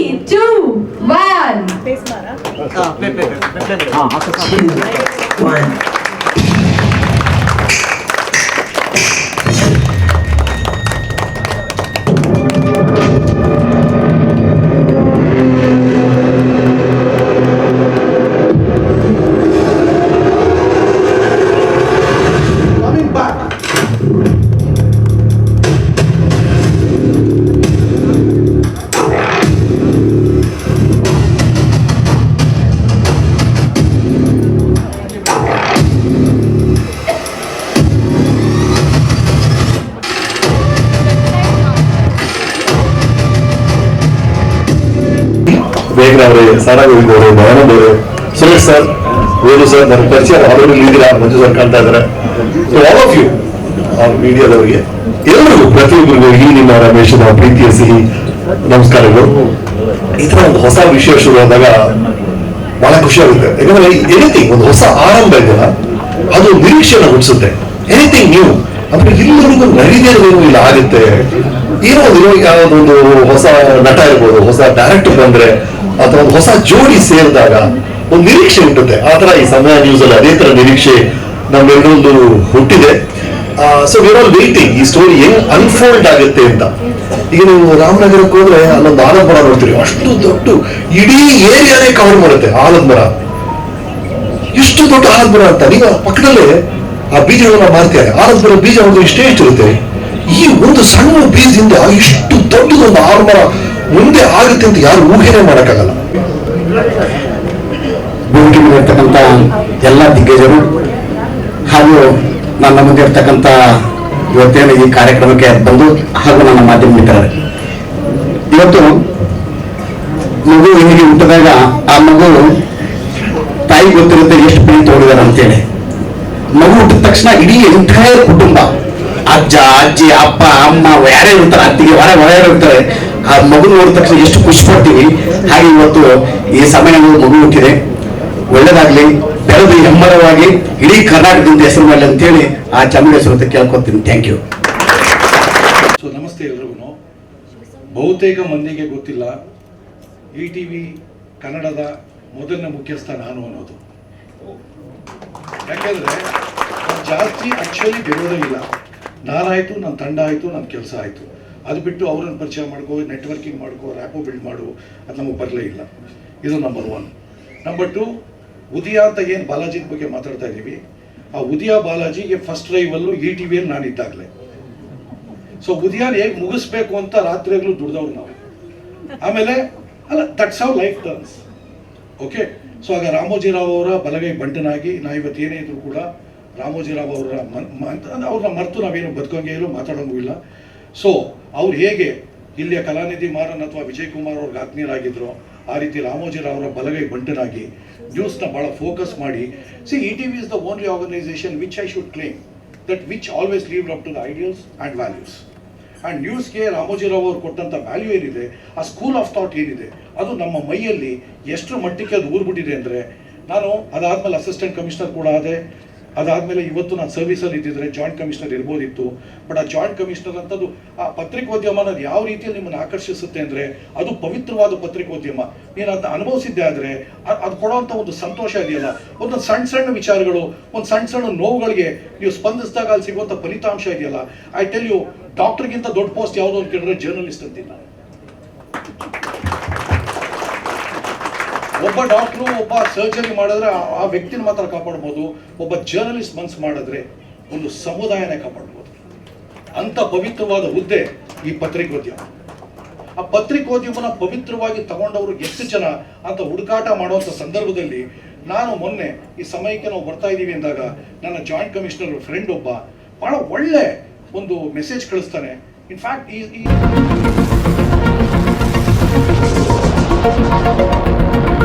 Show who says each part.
Speaker 1: 2, 1.
Speaker 2: Coming back.
Speaker 3: ಬೇಗನವರೇ, ಸಾರಾಗೋಗಿದ್ದವರು, ಭಯಾನಂದವರು, ಸುರೇಶ್ ಸರ್, ವೇಣು ಸರ್, ನನ್ನ ಪರಿಚಯ ಆಲ್ರೆಡಿ ಇದ್ದೀರಾ, ಮಂಜು ಸರ್ ಕಾಣ್ತಾ ಇದ್ದಾರೆ. ಸೊ ಆಲ್ ಆಫ್ ಯು, ಮೀಡಿಯಾದವರಿಗೆ ಎಲ್ಲರಿಗೂ, ಪ್ರತಿಯೊಬ್ಬರಿಗೂ ಈ ನಿಮ್ಮ ರಮೇಶನ ಪ್ರೀತಿಯ ಸಿಹಿ ನಮಸ್ಕಾರಗಳು. ಈ ತರ ಒಂದು ಹೊಸ ವಿಷಯ ಶುರು ಆದಾಗ ಬಹಳ ಖುಷಿ ಆಗುತ್ತೆ. ಯಾಕಂದ್ರೆ ಎನಿಥಿಂಗ್ ಒಂದು ಹೊಸ ಆರಂಭ ಇದೆಯಲ್ಲ, ಅದು ನಿರೀಕ್ಷೆನ ಹುಟ್ಟಿಸುತ್ತೆ. ಎನಿಥಿಂಗ್ ನ್ಯೂ ಅಂದ್ರೆ ಎಲ್ಲರಿಗೂ ನರಿದೇನು ಇಲ್ಲ ಆಗುತ್ತೆ. ಏನೋ ಯಾವುದೊಂದು ಹೊಸ ನಟ ಇರ್ಬೋದು, ಹೊಸ ಡೈರೆಕ್ಟರ್ ಬಂದ್ರೆ ಅಥವಾ ಒಂದು ಹೊಸ ಜೋಡಿ ಸೇರಿದಾಗ ಒಂದು ನಿರೀಕ್ಷೆ ಹುಟ್ಟುತ್ತೆ. ಆ ತರ ಈ ಸಮಯ ನ್ಯೂಸ್ ಅಲ್ಲಿ ಅದೇ ತರ ನಿರೀಕ್ಷೆ ನಮ್ಮೆಲ್ಲರೊಂದು ಹುಟ್ಟಿದೆ. ಸೊ ವಿರ್ ಆಲ್ ವೇಟಿಂಗ್ ಈ ಸ್ಟೋರಿ ಹೆಂಗ್ ಅನ್ಫೋಲ್ಡ್ ಆಗುತ್ತೆ ಅಂತ. ಈಗ ನೀವು ರಾಮನಗರಕ್ಕೆ ಹೋದ್ರೆ ಅಲ್ಲೊಂದು ಆಲದ ಮರ ನೋಡ್ತೀರಿ, ಅಷ್ಟು ದೊಡ್ಡ ಇಡೀ ಏರಿಯಾನೇ ಕವರ್ ಮಾಡುತ್ತೆ ಆಲದ ಮರ. ಎಷ್ಟು ದೊಡ್ಡ ಆಲದ ಮರ ಅಂತ. ನೀವು ಪಕ್ಕದಲ್ಲೇ ಆ ಬೀಜಗಳನ್ನ ಮಾರ್ತಾರೆ. ಆಲದ ಮರ ಬೀಜ ಒಂದು ಇಷ್ಟೇ ಇರುತ್ತೆ. ಈ ಒಂದು ಸಣ್ಣ ಬೀಜದಿಂದ ಇಷ್ಟು ದೊಡ್ಡದೊಂದು ಆಲದ ಮರ ಮುಂದೆ ಆಗುತ್ತೆ ಅಂತ ಯಾರು ಊಹೆನೆ ಮಾಡಕ್ಕಾಗಲ್ಲ.
Speaker 4: ಭೂಮಿಗಿರ್ತಕ್ಕಂಥ ಎಲ್ಲ ದಿಗ್ಗಜರು ಹಾಗೂ ನನ್ನ ಮುಂದೆ ಇರ್ತಕ್ಕಂಥ ಇವತ್ತೇನು ಈ ಕಾರ್ಯಕ್ರಮಕ್ಕೆ ಬಂದು ಹಾಗೂ ನನ್ನ ಮಾಧ್ಯಮ ಮಿತ್ರರೇ, ಇವತ್ತು ಮಗು ಹೀಗೆ ಹುಟ್ಟಿದಾಗ ಆ ಮಗು ತಾಯಿ ಗೊತ್ತಿರುತ್ತೆ ಎಷ್ಟು ಪ್ರೀತಿ ತೋಡಿದಾರೆ ಅಂತೇಳಿ. ಮಗು ಹುಟ್ಟಿದ ತಕ್ಷಣ ಇಡೀ ಎಂಟೈರ್ ಕುಟುಂಬ, ಅಜ್ಜ ಅಜ್ಜಿ ಅಪ್ಪ ಅಮ್ಮ ಯಾರೇ ಇರ್ತಾರೆ, ಅತ್ತಿಗೆ ಹೊರ ಇರ್ತಾರೆ, ಆ ಮಗು ನೋಡಿದ ತಕ್ಷಣ ಎಷ್ಟು ಖುಷಿ ಪಡ್ತೀವಿ. ಹಾಗೆ ಇವತ್ತು ಈ ಸಮಯ ಮಗು ಹುಟ್ಟಿದೆ, ಒಳ್ಳೇದಾಗ್ಲಿ, ಬೆಳೆದು ಹೆಮ್ಮರವಾಗಿ ಇಡೀ ಕರ್ನಾಟಕದಿಂದ ಹೆಸರು ಮಾಡಲಿ ಅಂತೇಳಿ ಆ ಚಾಮುಂಡೇಶ್ವರ ಹತ್ರ ಕೇಳ್ಕೊತೀನಿ. Thank you.
Speaker 2: ಸೊ ನಮಸ್ತೆ ಎಲ್ರಿಗೂ. ಬಹುತೇಕ ಮಂದಿಗೆ ಗೊತ್ತಿಲ್ಲ, ETV ಕನ್ನಡದ ಮೊದಲನೇ ಮುಖ್ಯಸ್ಥ ನಾನು ಅನ್ನೋದು. ಯಾಕೆಂದ್ರೆ ಜಾಸ್ತಿ ಆಕ್ಚುಲಿ ಬೆರೋದೇ ಇಲ್ಲ. ನಾನಾಯ್ತು, ನನ್ನ ತಂಡ ಆಯ್ತು, ನನ್ನ ಕೆಲಸ ಆಯ್ತು. ಅದು ಬಿಟ್ಟು ಅವ್ರನ್ನ ಪರಿಚಯ ಮಾಡ್ಕೋ, ನೆಟ್ವರ್ಕಿಂಗ್ ಮಾಡ್ಕೋ, ರ್ಯಾಪೋ ಬಿಲ್ಡ್ ಮಾಡು, ಅದು ನಮಗೆ ಬರಲೇ ಇಲ್ಲ. ಇದು ನಂಬರ್ 1. ನಂಬರ್ 2, ಉದಯ ಅಂತ ಏನು ಬಾಲಾಜಿ ಬಗ್ಗೆ ಮಾತಾಡ್ತಾ ಇದ್ದೀವಿ, ಆ ಉದಯ ಬಾಲಾಜಿಗೆ ಫಸ್ಟ್ ಡ್ರೈವಲ್ಲೂ ETVಯಲ್ಲಿ ನಾನಿದ್ದಾಗಲೇ. ಸೊ ಉದಯನ ಹೇಗೆ ಮುಗಿಸ್ಬೇಕು ಅಂತ ರಾತ್ರಿಗಳು ದುಡ್ದವ್ರು ನಾವು. ಆಮೇಲೆ ಅಲ್ಲ, that's how life turns. Okay. So ಆಗ ರಾಮೋಜಿರಾವ್ ಅವರ ಬಲಗೈ ಬಂಟನಾಗಿ ನಾ ಇವತ್ತು ಏನೇ ಇದ್ರು ಕೂಡ ರಾಮೋಜಿರಾವ್ ಅವರ ಅವ್ರನ್ನ ಮರೆತು ನಾವೇನು ಬದುಕಂಗೆ ಇಲ್ಲ, ಮಾತಾಡೋಂಗೂ ಇಲ್ಲ. ಸೊ ಅವ್ರು ಹೇಗೆ ಇಲ್ಲಿಯ ಕಲಾನಿಧಿ ಮಾರನ್ ಅಥವಾ ವಿಜಯ್ ಕುಮಾರ್ ಅವ್ರಿಗೆ ಆತ್ಮೀಯರಾಗಿದ್ರು, ಆ ರೀತಿ ರಾಮೋಜಿರಾವ್ ಅವರ ಬಲಗೈ ಬಂಟನಾಗಿ ನ್ಯೂಸ್ನ ಭಾಳ ಫೋಕಸ್ ಮಾಡಿ. ETV is the only organisation which I should claim that which always live up to the ideals and values. And ನ್ಯೂಸ್ಗೆ ರಾಮೋಜಿರಾವ್ ಅವರು ಕೊಟ್ಟಂಥ ವ್ಯಾಲ್ಯೂ ಏನಿದೆ, ಆ ಸ್ಕೂಲ್ ಆಫ್ ಥಾಟ್ ಏನಿದೆ, ಅದು ನಮ್ಮ ಮೈಯಲ್ಲಿ ಎಷ್ಟರ ಮಟ್ಟಿಗೆ ಅದು ಊರ್ಬಿಟ್ಟಿದೆ ಅಂದರೆ, ನಾನು ಅದಾದಮೇಲೆ ಅಸಿಸ್ಟೆಂಟ್ ಕಮಿಷನರ್ ಕೂಡ ಆದೆ. ಅದಾದಮೇಲೆ ಇವತ್ತು ನಾನು ಸರ್ವಿಸಲ್ಲಿ ಇದ್ದಿದ್ರೆ ಜಾಯಿಂಟ್ ಕಮಿಷನರ್ ಇರ್ಬೋದಿತ್ತು. ಬಟ್ ಆ ಜಾಯಿಂಟ್ ಕಮಿಷನರ್ ಅಂತದ್ದು ಆ ಪತ್ರಿಕೋದ್ಯಮ ಅನ್ನೋದು ಯಾವ ರೀತಿಯಲ್ಲಿ ನಿಮ್ಮನ್ನು ಆಕರ್ಷಿಸುತ್ತೆ ಅಂದರೆ, ಅದು ಪವಿತ್ರವಾದ ಪತ್ರಿಕೋದ್ಯಮ. ನೀನು ಅದನ್ನ ಅನುಭವಿಸಿದ್ದೆ ಆದರೆ ಅದು ಕೊಡೋವಂಥ ಒಂದು ಸಂತೋಷ ಇದೆಯಲ್ಲ, ಒಂದು ಸಣ್ಣ ಸಣ್ಣ ವಿಚಾರಗಳು, ಒಂದು ಸಣ್ಣ ಸಣ್ಣ ನೋವುಗಳಿಗೆ ನೀವು ಸ್ಪಂದಿಸಿದಾಗ ಅಲ್ಲಿ ಸಿಗುವಂಥ ಫಲಿತಾಂಶ ಇದೆಯಲ್ಲ, ಐ ಟೆಲ್ ಯು, ಡಾಕ್ಟರ್ಗಿಂತ ದೊಡ್ಡ ಪೋಸ್ಟ್ ಯಾವುದೋ ಅಂತ ಕೇಳಿದ್ರೆ ಜರ್ನಲಿಸ್ಟ್ ಅಂತಿಲ್ಲ. ಒಬ್ಬ ಡಾಕ್ಟ್ರು ಒಬ್ಬ ಸರ್ಜರಿ ಮಾಡಿದ್ರೆ ಆ ವ್ಯಕ್ತಿನ ಮಾತ್ರ ಕಾಪಾಡ್ಬೋದು. ಒಬ್ಬ ಜರ್ನಲಿಸ್ಟ್ ಮನ್ಸು ಮಾಡಿದ್ರೆ ಒಂದು ಸಮುದಾಯನೇ ಕಾಪಾಡ್ಬೋದು. ಅಂತ ಪವಿತ್ರವಾದ ಹುದ್ದೆ ಈ ಪತ್ರಿಕೋದ್ಯಮ. ಆ ಪತ್ರಿಕೋದ್ಯಮನ ಪವಿತ್ರವಾಗಿ ತಗೊಂಡವರು ಎಷ್ಟು ಜನ ಅಂತ ಹುಡುಕಾಟ ಮಾಡುವಂಥ ಸಂದರ್ಭದಲ್ಲಿ ನಾನು ಮೊನ್ನೆ ಈ ಸಮಯಕ್ಕೆ ನಾವು ಬರ್ತಾ ಇದ್ದೀವಿ ಅಂದಾಗ ನನ್ನ ಜಾಯಿಂಟ್ ಕಮಿಷನರ್ ಫ್ರೆಂಡ್ ಒಬ್ಬ ಬಹಳ ಒಳ್ಳೆ ಒಂದು ಮೆಸೇಜ್ ಕಳಿಸ್ತಾನೆ. ಇನ್ಫ್ಯಾಕ್ಟ್ ಈ